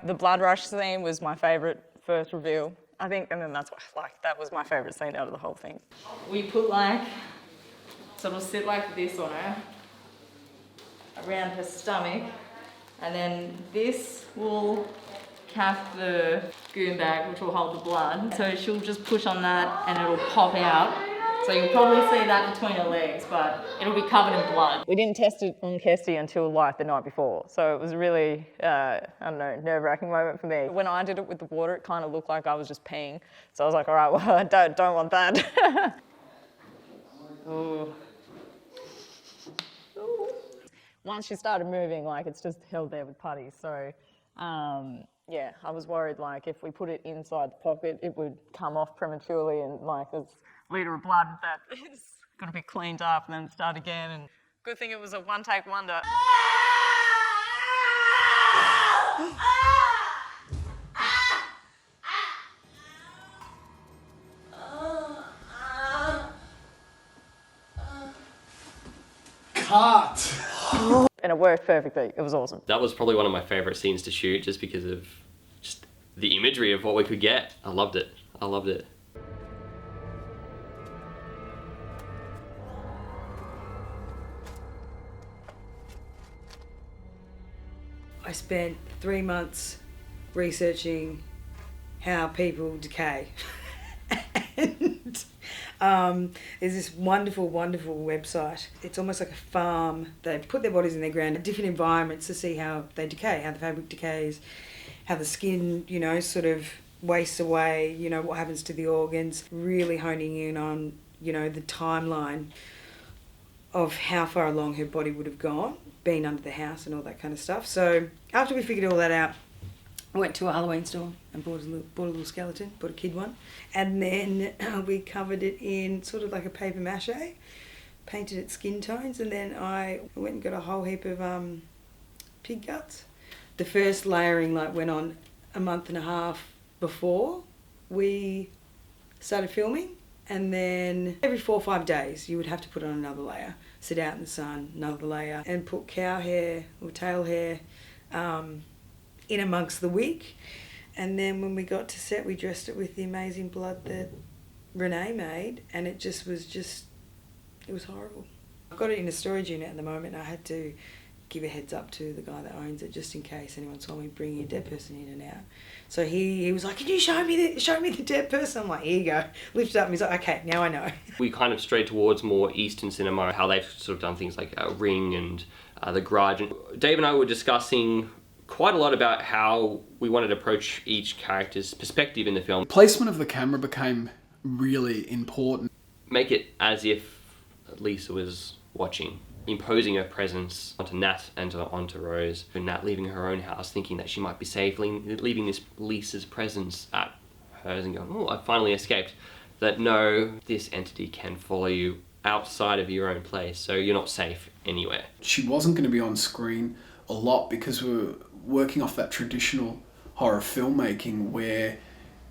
The blood rush scene was my favourite first reveal, I think, and then that's why, that was my favourite scene out of the whole thing. We put so it'll sit like this on her, around her stomach, and then this will cap the goon bag, which will hold the blood. So she'll just push on that and it'll pop out. So you'll probably see that between her legs, but it'll be covered in blood. We didn't test it on Kestie until the night before. So it was really, I don't know, nerve-wracking moment for me. When I did it with the water, it kind of looked like I was just peeing. So I was like, all right, well, I don't want that. Ooh. Once she started moving, it's just held there with putties. So, yeah, I was worried, if we put it inside the pocket, it would come off prematurely and, there's a litre of blood that is got to be cleaned up and then start again. And good thing it was a one-take wonder. Cut! And it worked perfectly. It was awesome. That was probably one of my favourite scenes to shoot just because of just the imagery of what we could get. I loved it. I loved it. I spent 3 months researching how people decay. And there's this wonderful, wonderful website. It's almost like a farm. They put their bodies in the ground in different environments to see how they decay, how the fabric decays, how the skin, sort of wastes away, what happens to the organs, really honing in on, the timeline of how far along her body would have gone, being under the house and all that kind of stuff. So after we figured all that out, I went to a Halloween store and bought a little skeleton, bought a kid one. And then we covered it in sort of like a paper mache, painted it skin tones, and then I went and got a whole heap of pig guts. The first layering went on a month and a half before we started filming. And then every 4 or 5 days, you would have to put on another layer, sit out in the sun, another layer, and put cow hair or tail hair in amongst the wig. And then when we got to set, we dressed it with the amazing blood that Renee made, and it was horrible. I've got it in a storage unit at the moment. I had to give a heads up to the guy that owns it just in case anyone saw me bringing a dead person in and out. So he was like, can you show me the dead person? I'm like, here you go. Lift it up, and he's like, okay, now I know. We kind of strayed towards more Eastern cinema, how they've sort of done things like Ring and The Grudge. And Dave and I were discussing quite a lot about how we wanted to approach each character's perspective in the film. Placement of the camera became really important. Make it as if Lisa was watching, imposing her presence onto Nat and onto Rose. And Nat leaving her own house, thinking that she might be safe, leaving this Lisa's presence at hers and going, oh, I finally escaped. That no, this entity can follow you outside of your own place, so you're not safe anywhere. She wasn't going to be on screen a lot because we were working off that traditional horror filmmaking where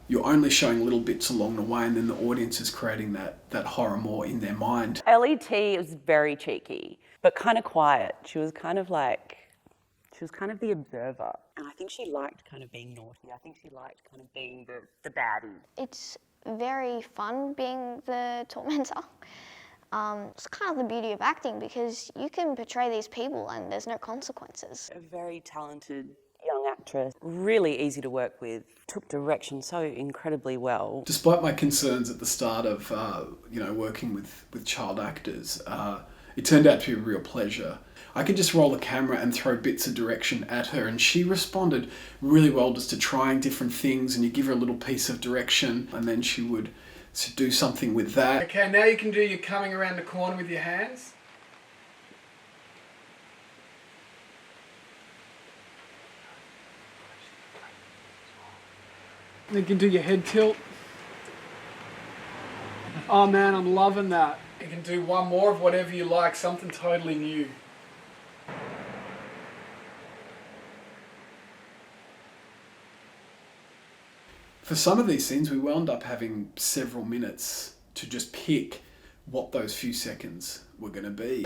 you're only showing little bits along the way and then the audience is creating that horror more in their mind. LET was very cheeky, but kind of quiet. She was kind of the observer. And I think she liked kind of being naughty. I think she liked kind of being the baddie. It's very fun being the tormentor. It's kind of the beauty of acting because you can portray these people and there's no consequences. A very talented young actress, really easy to work with, took direction so incredibly well. Despite my concerns at the start of working with child actors, it turned out to be a real pleasure. I could just roll the camera and throw bits of direction at her, and she responded really well just to trying different things, and you give her a little piece of direction and then she would do something with that. Okay, now you can do your coming around the corner with your hands. You can do your head tilt. Oh man, I'm loving that. You can do one more of whatever you like, something totally new. For some of these scenes, we wound up having several minutes to just pick what those few seconds were going to be.